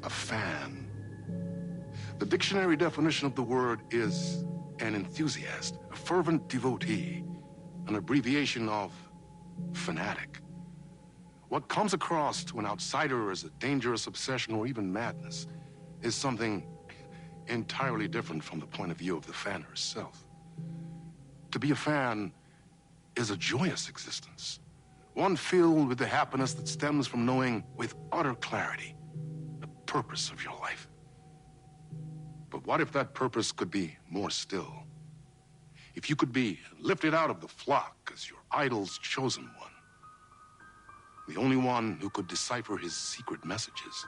a fan. The dictionary definition of the word is an enthusiast, a fervent devotee, an abbreviation of fanatic. What comes across to an outsider as a dangerous obsession or even madness is something entirely different from the point of view of the fan herself. To be a fan is a joyous existence, one filled with the happiness that stems from knowing with utter clarity the purpose of your life. But what if that purpose could be more still? If you could be lifted out of the flock as your idol's chosen one, the only one who could decipher his secret messages.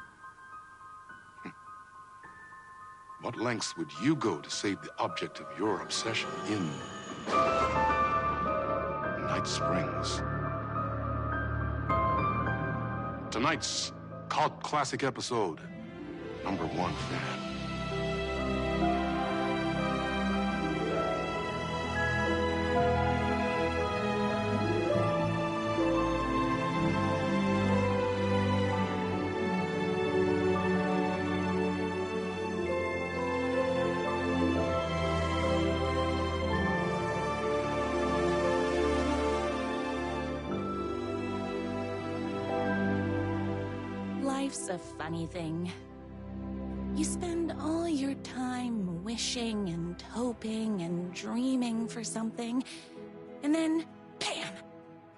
What lengths would you go to save the object of your obsession in Night Springs? Tonight's cult classic episode, number 1 fan. Life's a funny thing. You spend all your time wishing and hoping and dreaming for something, and then, bam!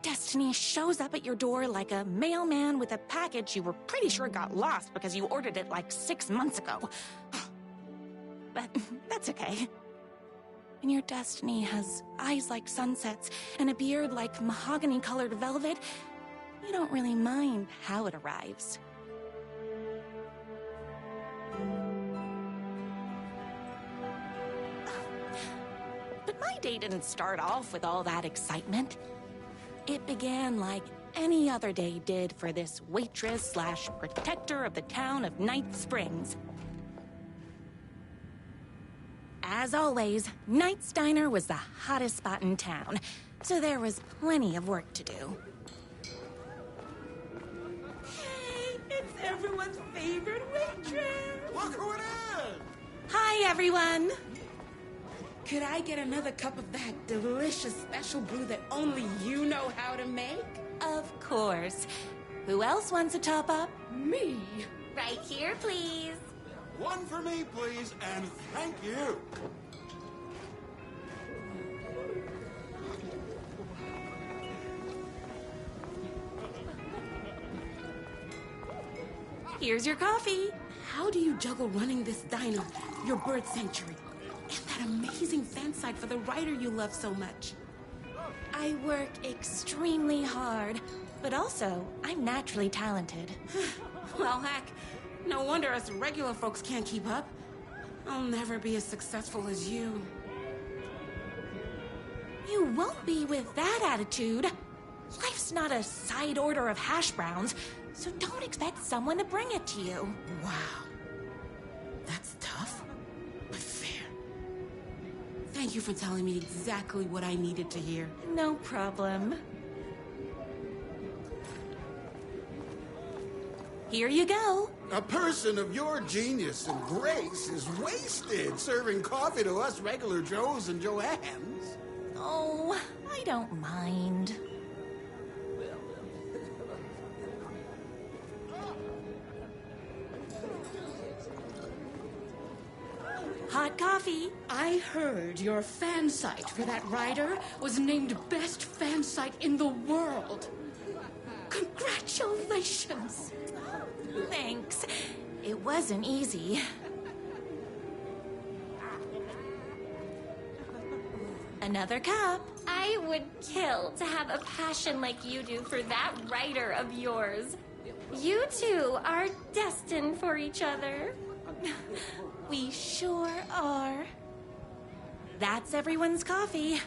Destiny shows up at your door like a mailman with a package you were pretty sure got lost because you ordered it like 6 months ago. But that's okay. When your destiny has eyes like sunsets and a beard like mahogany-colored velvet, you don't really mind how it arrives. But my day didn't start off with all that excitement. It began like any other day did for this waitress/protector of the town of Night Springs. As always, Knight's Diner was the hottest spot in town, so there was plenty of work to do. Hey, it's everyone's favorite waitress! Look who it is! Hi, everyone! Could I get another cup of that delicious special brew that only you know how to make? Of course. Who else wants a top-up? Me? Right here, please. One for me, please, and thank you. Here's your coffee. How do you juggle running this diner, your bird sanctuary, and that amazing fan site for the writer you love so much? I work extremely hard, but also, I'm naturally talented. Well, heck, no wonder us regular folks can't keep up. I'll never be as successful as you. You won't be with that attitude. Life's not a side order of hash browns, so don't expect someone to bring it to you. Wow. That's tough, but fair. Thank you for telling me exactly what I needed to hear. No problem. Here you go. A person of your genius and grace is wasted serving coffee to us regular Joes and Joannes. Oh, I don't mind. Hot coffee. I heard your fan site for that writer was named best fan site in the world. Congratulations! Thanks. It wasn't easy. Another cup. I would kill to have a passion like you do for that writer of yours. You two are destined for each other. We sure are. That's everyone's coffee.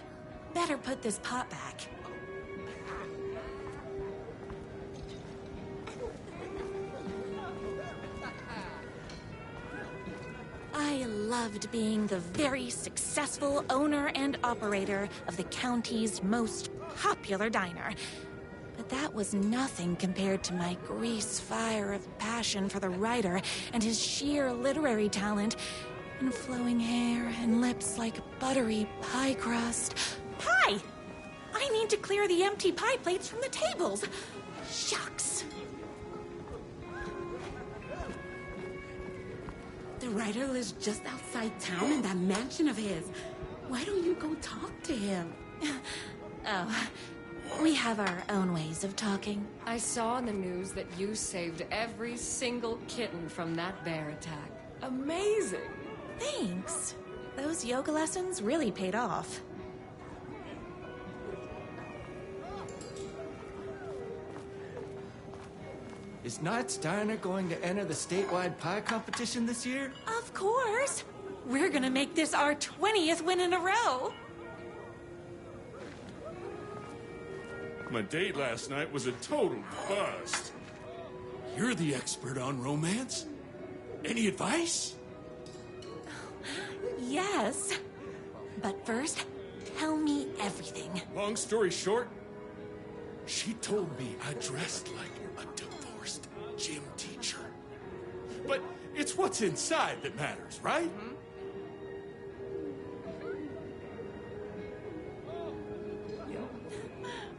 Better put this pot back. I loved being the very successful owner and operator of the county's most popular diner. But that was nothing compared to my grease fire of passion for the writer and his sheer literary talent, and flowing hair and lips like buttery pie crust. Pie! I need to clear the empty pie plates from the tables. Shucks. The writer lives just outside town in that mansion of his. Why don't you go talk to him? Oh, we have our own ways of talking. I saw in the news that you saved every single kitten from that bear attack. Amazing! Thanks. Those yoga lessons really paid off. Is Knight's Diner going to enter the statewide pie competition this year? Of course. We're gonna make this our 20th win in a row. My date last night was a total bust. You're the expert on romance. Any advice? Yes. But first, tell me everything. Long story short, she told me I dressed like a divorced gym teacher. But it's what's inside that matters, right?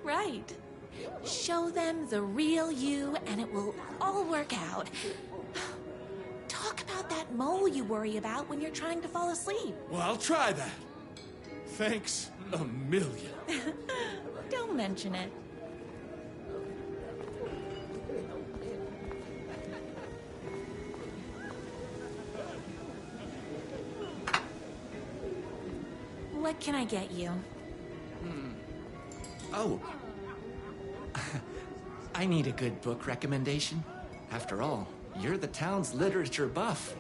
Right. Show them the real you and it will all work out. Talk about that mole you worry about when you're trying to fall asleep. Well, I'll try that. Thanks a million. Don't mention it. What can I get you? Oh. I need a good book recommendation. After all, you're the town's literature buff.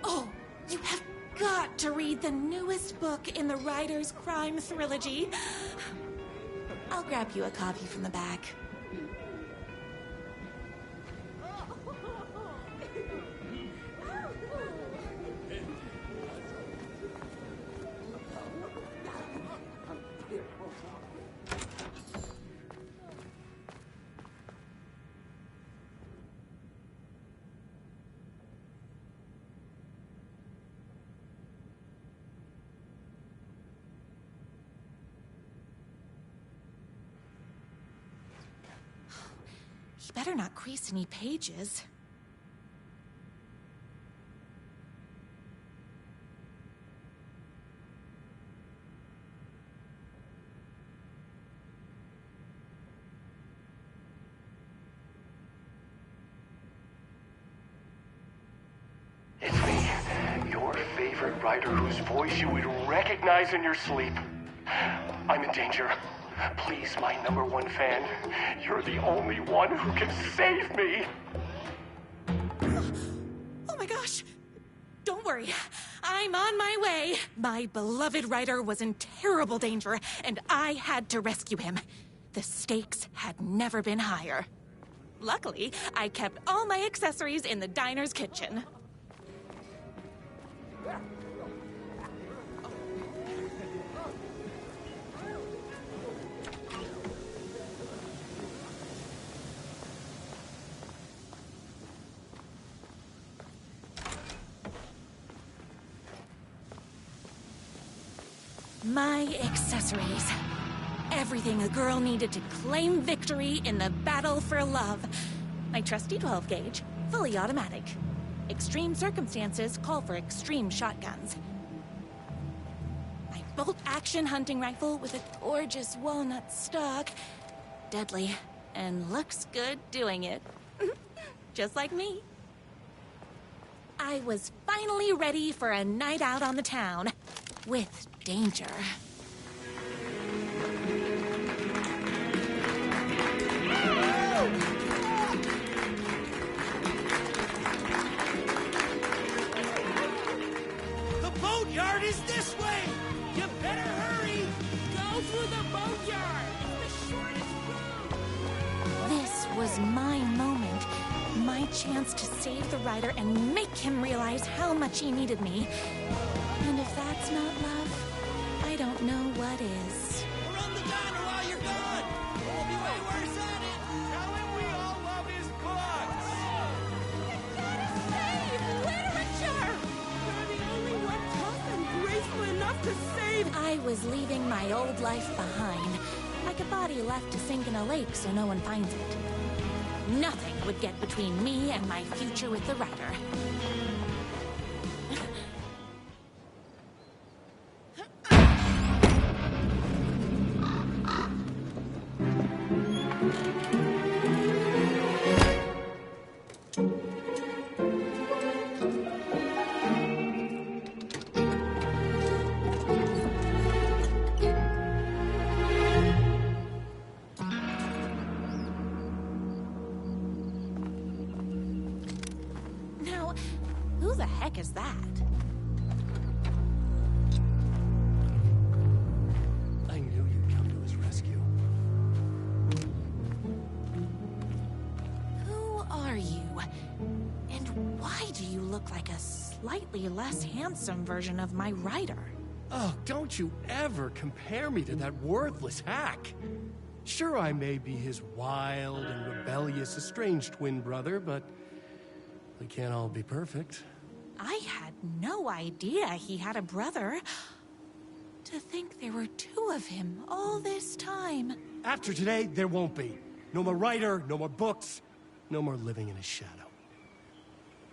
Oh, you have got to read the newest book in the Writer's Crime Trilogy. I'll grab you a copy from the back. You better not crease any pages. It's me, your favorite writer whose voice you would recognize in your sleep. I'm in danger. Please, my #1 fan, you're the only one who can save me. Oh my gosh! Don't worry, I'm on my way. My beloved writer was in terrible danger, and I had to rescue him. The stakes had never been higher. Luckily, I kept all my accessories in the diner's kitchen. My accessories. Everything a girl needed to claim victory in the battle for love. My trusty 12 gauge, fully automatic. Extreme circumstances call for extreme shotguns. My bolt-action hunting rifle with a gorgeous walnut stock. Deadly, and looks good doing it. Just like me. I was finally ready for a night out on the town. With danger. The boatyard is this way! You better hurry! Go through the boatyard! It's the shortest route! This was my moment. My chance to save the writer and make him realize how much he needed me. And if that's not love, I don't know what is. Run the diner while you're gone! It'll be way worse at it! was leaving my old life behind, like a body left to sink in a lake so no one finds it. Nothing would get between me and my future with the Rider. Who the heck is that? I knew you'd come to his rescue. Who are you? And why do you look like a slightly less handsome version of my Rider? Oh, don't you ever compare me to that worthless hack. Sure, I may be his wild and rebellious estranged twin brother, but we can't all be perfect. I had no idea he had a brother. To think there were two of him all this time. After today, there won't be. No more Rider, no more books, no more living in his shadow.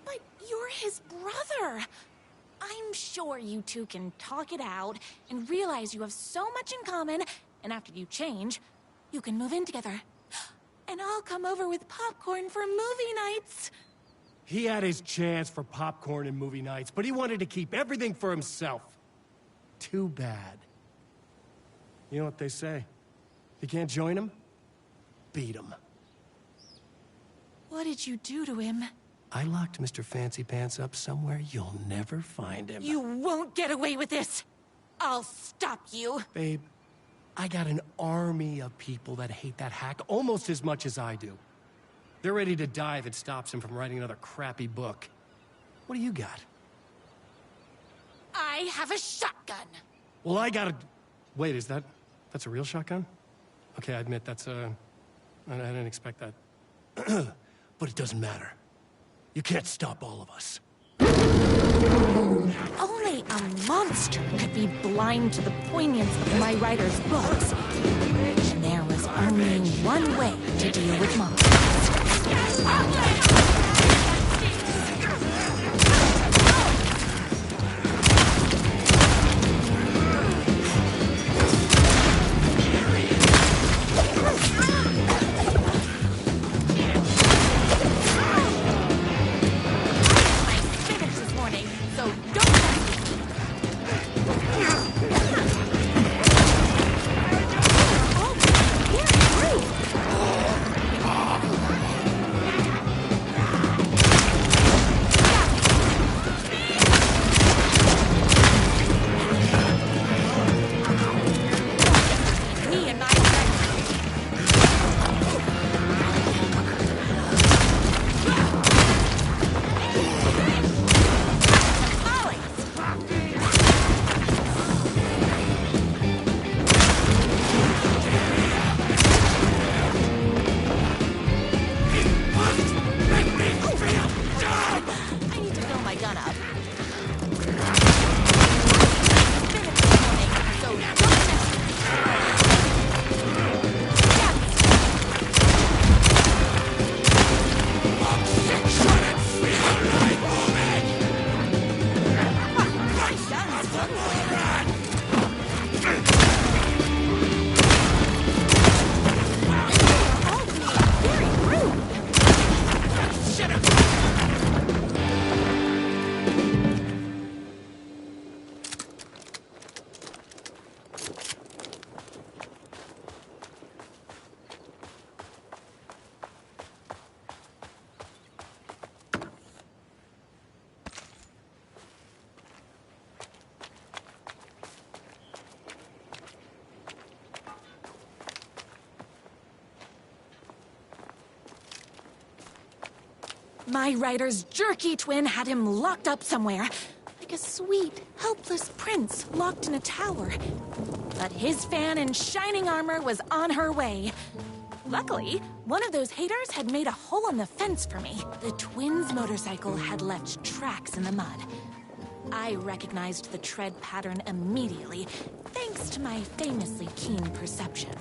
But you're his brother. I'm sure you two can talk it out and realize you have so much in common, and after you change, you can move in together. And I'll come over with popcorn for movie nights. He had his chance for popcorn and movie nights, but he wanted to keep everything for himself. Too bad. You know what they say? If you can't join him, beat him. What did you do to him? I locked Mr. Fancy Pants up somewhere you'll never find him. You won't get away with this. I'll stop you. Babe, I got an army of people that hate that hack almost as much as I do. They're ready to die if it stops him from writing another crappy book. What do you got? I have a shotgun. Well, I got a... Wait, that's a real shotgun? Okay, I admit I didn't expect that. But it doesn't matter. You can't stop all of us. Only a monster could be blind to the poignance of my Rider's books. And there was only one way to deal with monsters. My Rider's jerky twin had him locked up somewhere, like a sweet, helpless prince locked in a tower. But his fan in shining armor was on her way. Luckily, one of those haters had made a hole in the fence for me. The twins' motorcycle had left tracks in the mud. I recognized the tread pattern immediately, thanks to my famously keen perception.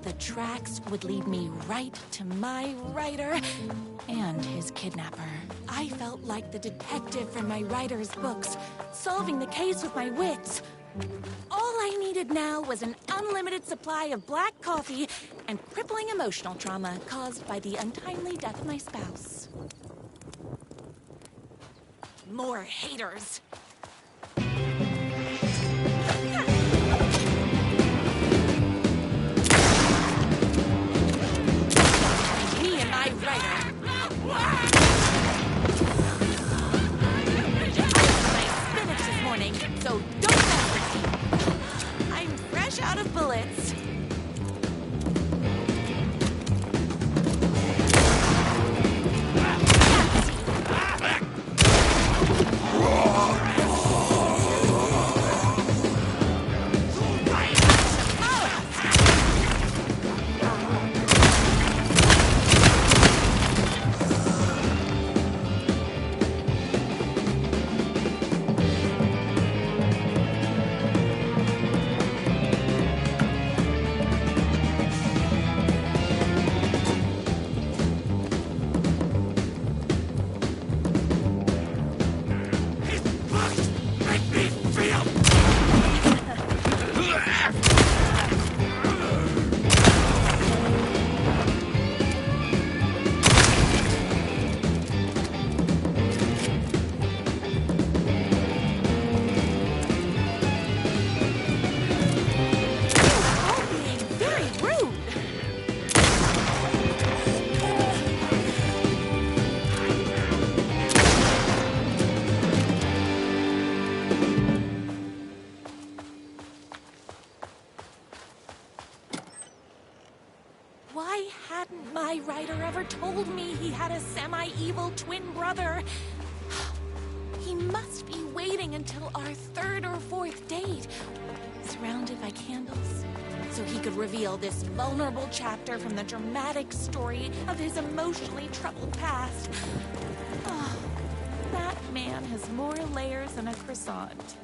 The tracks would lead me right to my writer and his kidnapper. I felt like the detective from my writer's books, solving the case with my wits. All I needed now was an unlimited supply of black coffee and crippling emotional trauma caused by the untimely death of my spouse. More haters. Me and my writer. I spinach this morning, so don't mess with me. I'm fresh out of bullets. Why hadn't my writer ever told me he had a semi-evil twin brother? He must be waiting until our third or fourth date, surrounded by candles, so he could reveal this vulnerable chapter from the dramatic story of his emotionally troubled past. Oh, that man has more layers than a croissant.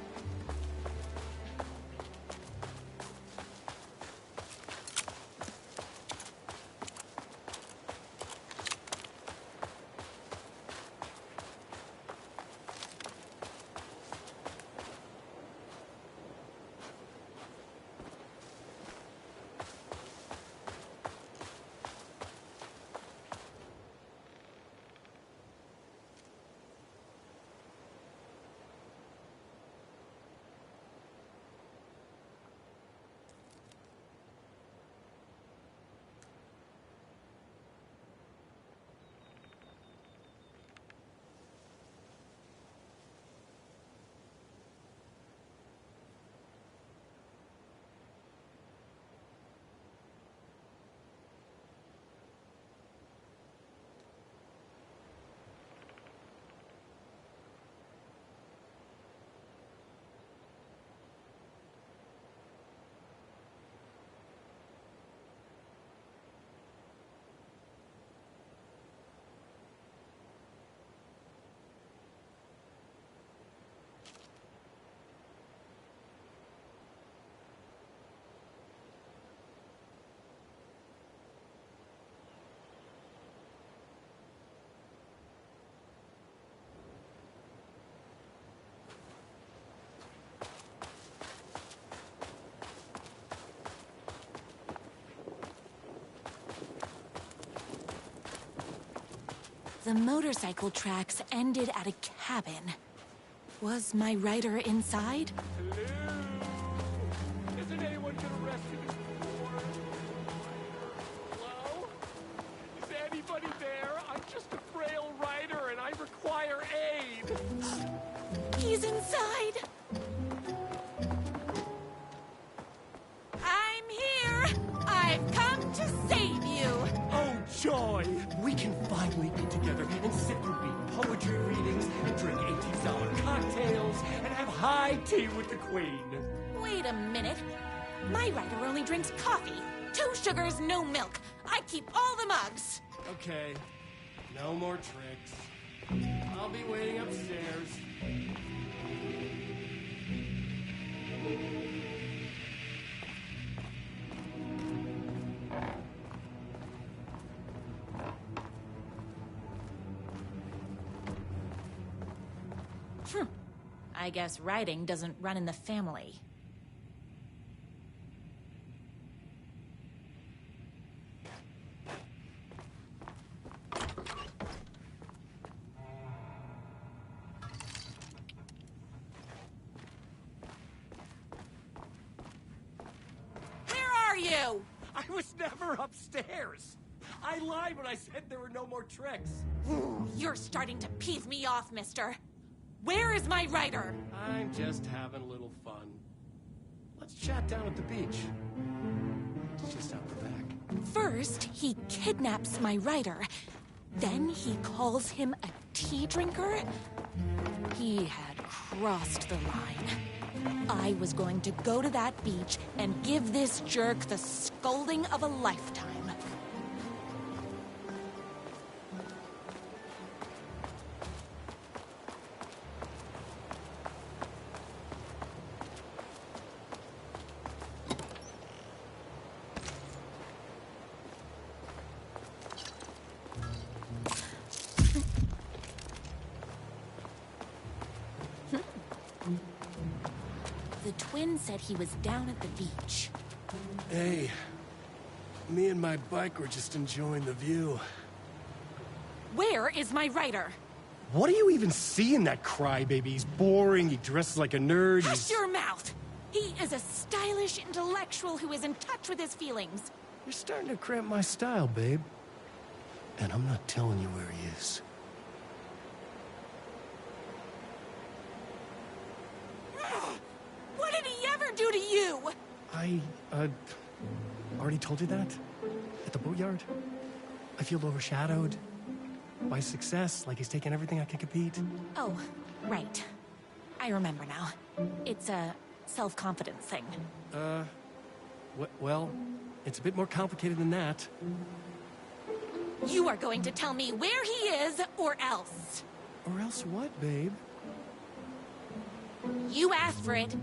The motorcycle tracks ended at a cabin. Was my writer inside? Hello? Isn't anyone been arrested before? Hello? Is anybody there? I'm just a frail writer and I require aid. He's inside! I'm here! I've come to save you! Oh, joy! We can finally be together and sit through big poetry readings and drink $18 cocktails and have high tea with the Queen. Wait a minute. My writer only drinks coffee. 2 sugars, no milk. I keep all the mugs. Okay, no more tricks. I'll be waiting upstairs. I guess writing doesn't run in the family. Where are you? I was never upstairs. I lied when I said there were no more tricks. You're starting to peeve me off, mister. Where is my writer? I'm just having a little fun. Let's chat down at the beach. It's just out the back. First, he kidnaps my writer. Then he calls him a tea drinker. He had crossed the line. I was going to go to that beach and give this jerk the scolding of a lifetime. The twin said he was down at the beach. Hey, me and my bike were just enjoying the view. Where is my writer? What do you even see in that crybaby? He's boring, he dresses like a nerd, Hush your mouth! He is a stylish intellectual who is in touch with his feelings. You're starting to cramp my style, babe. And I'm not telling you where he is. What did he ever do to you? I, already told you that? At the boatyard? I feel overshadowed by success, like he's taking everything I can compete. Oh, right. I remember now. It's a self-confidence thing. Well, it's a bit more complicated than that. You are going to tell me where he is, or else. Or else what, babe? You asked for it.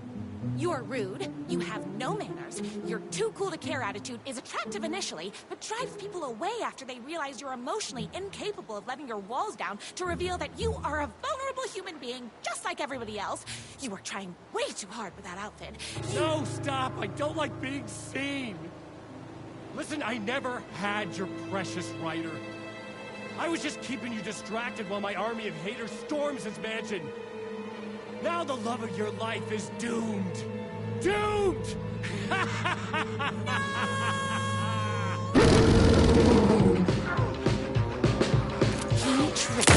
You're rude, you have no manners, your too cool to care attitude is attractive initially, but drives people away after they realize you're emotionally incapable of letting your walls down to reveal that you are a vulnerable human being just like everybody else. You are trying way too hard with that outfit. No, stop! I don't like being seen! Listen, I never had your precious writer. I was just keeping you distracted while my army of haters storms his mansion. Now the love of your life is doomed. Doomed! He tricked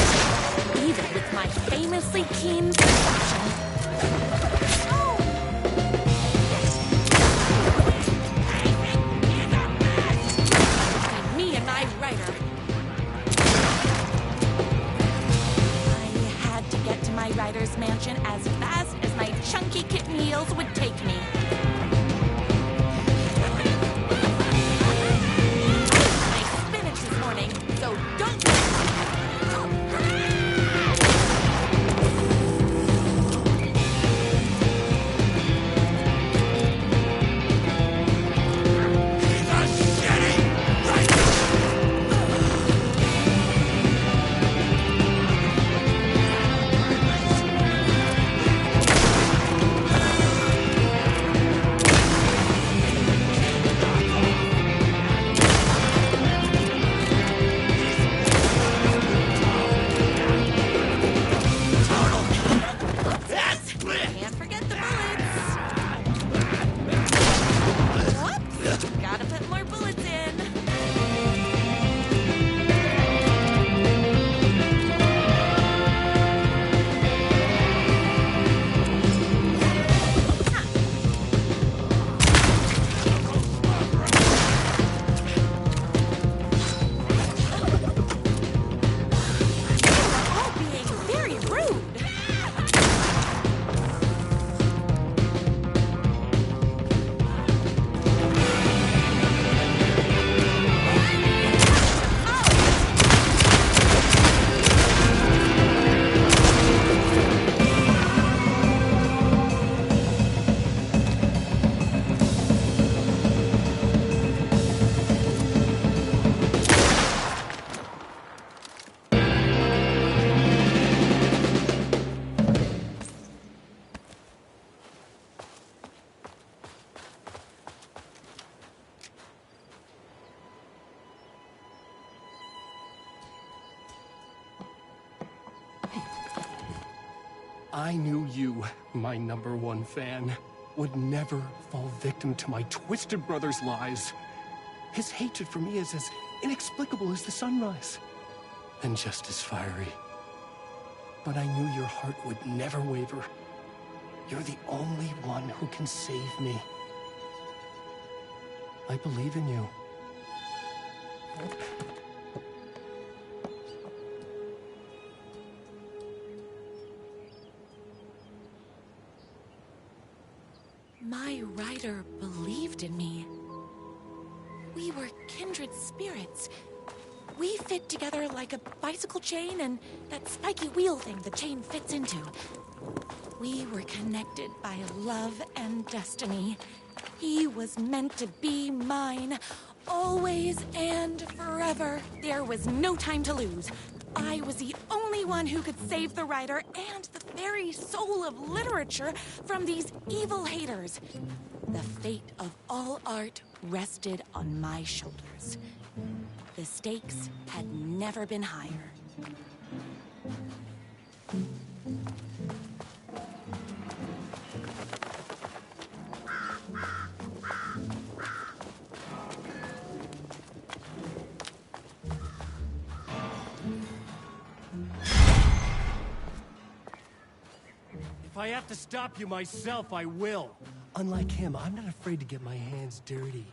me, even with my famously keen perception. Between me and my writer. My writer's mansion as fast as my chunky kitten heels would take me. I ate my spinach this morning, so don't... I knew you, my #1 fan, would never fall victim to my twisted brother's lies. His hatred for me is as inexplicable as the sunrise, and just as fiery. But I knew your heart would never waver. You're the only one who can save me. I believe in you. My rider believed in me. We were kindred spirits. We fit together like a bicycle chain and that spiky wheel thing the chain fits into. We were connected by love and destiny. He was meant to be mine, always and forever. There was no time to lose. I was the only one who could save the writer and the very soul of literature from these evil haters. The fate of all art rested on my shoulders. The stakes had never been higher. If I have to stop you myself, I will. Unlike him, I'm not afraid to get my hands dirty.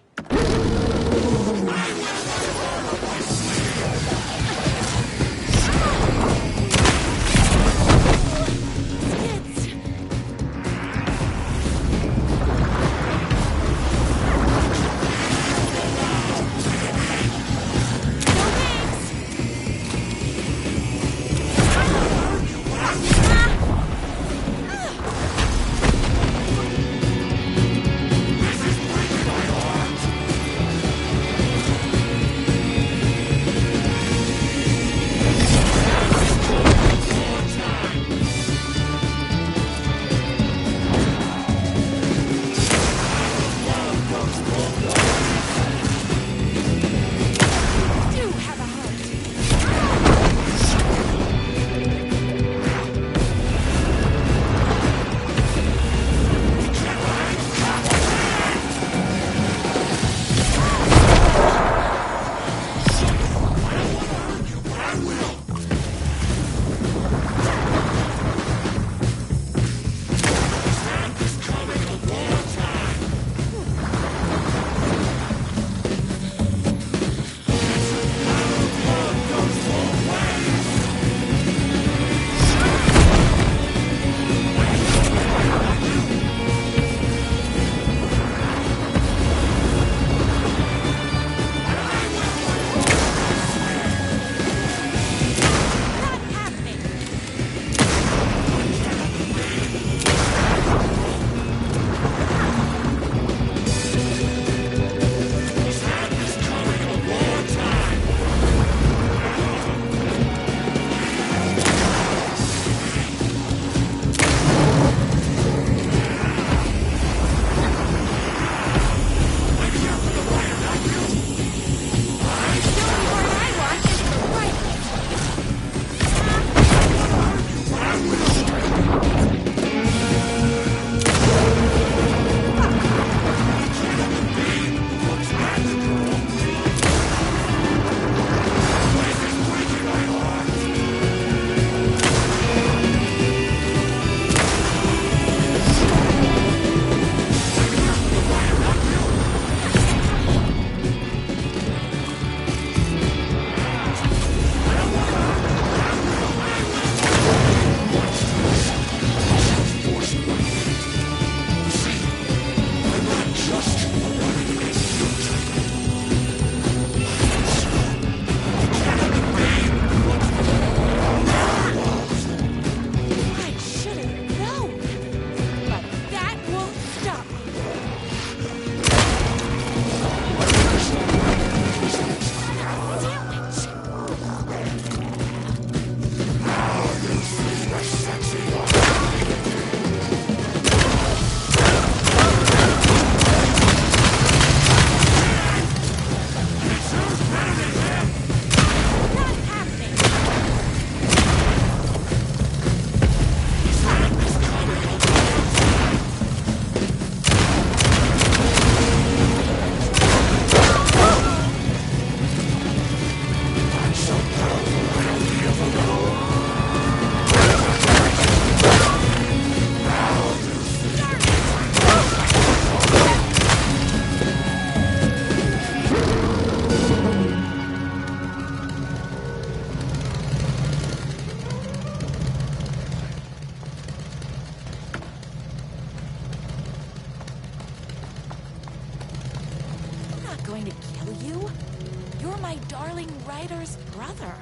darling writer's brother.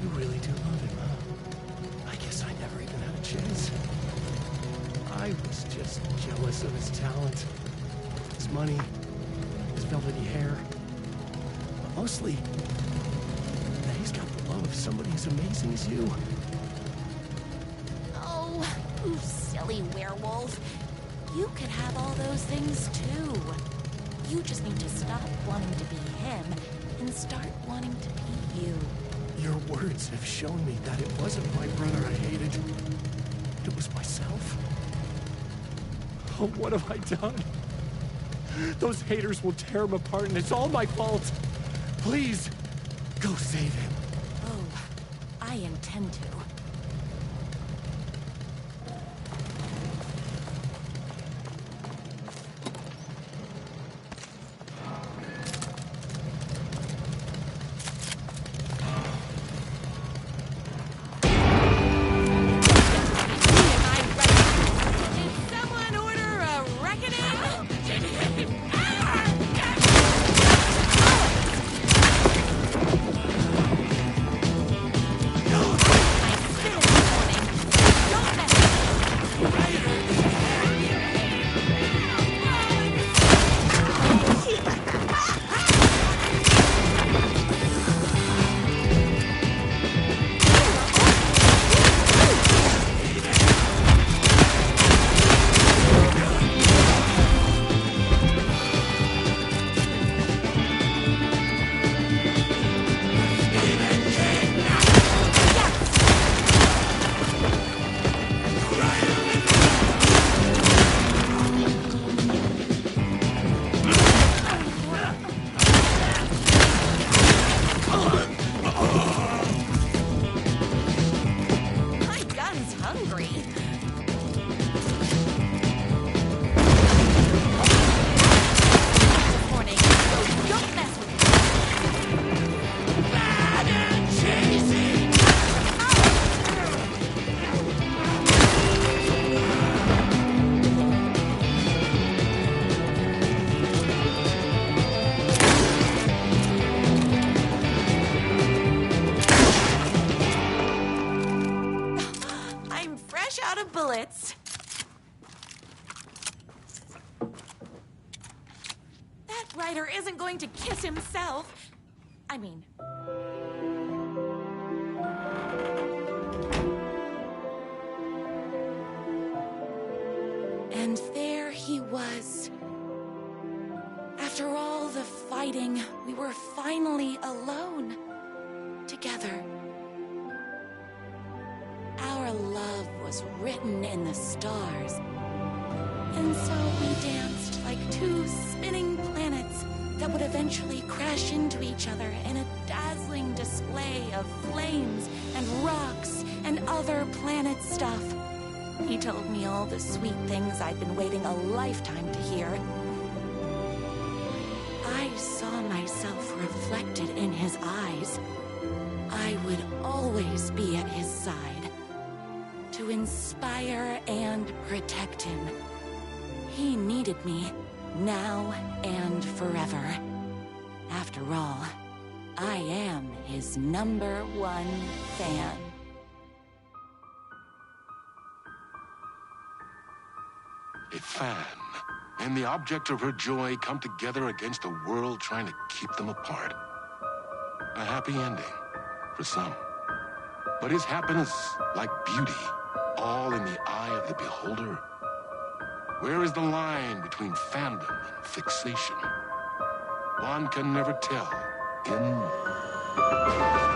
You really do love him, huh? I guess I never even had a chance. I was just jealous of his talent, his money, his velvety hair. But mostly, that he's got the love of somebody as amazing as you. Oh, you silly werewolf. You could have all those things too. You just need to stop wanting to be him and start wanting to be you. Your words have shown me that it wasn't my brother I hated. It was myself. Oh, what have I done? Those haters will tear him apart, and it's all my fault. Please, go save him. Oh, I intend to. Bullets. That writer isn't going to kiss himself. I mean... And there he was. After all the fighting, we were finally alone. Together. Our love was written in the stars. And so we danced like two spinning planets that would eventually crash into each other in a dazzling display of flames and rocks and other planet stuff. He told me all the sweet things I'd been waiting a lifetime to hear. I saw myself reflected in his eyes. I would always be at his side. To inspire and protect him. He needed me, now and forever. After all, I am his #1 fan. A fan and the object of her joy come together against a world trying to keep them apart. A happy ending for some. But is happiness, like beauty, all in the eye of the beholder? Where is the line between fandom and fixation? One can never tell in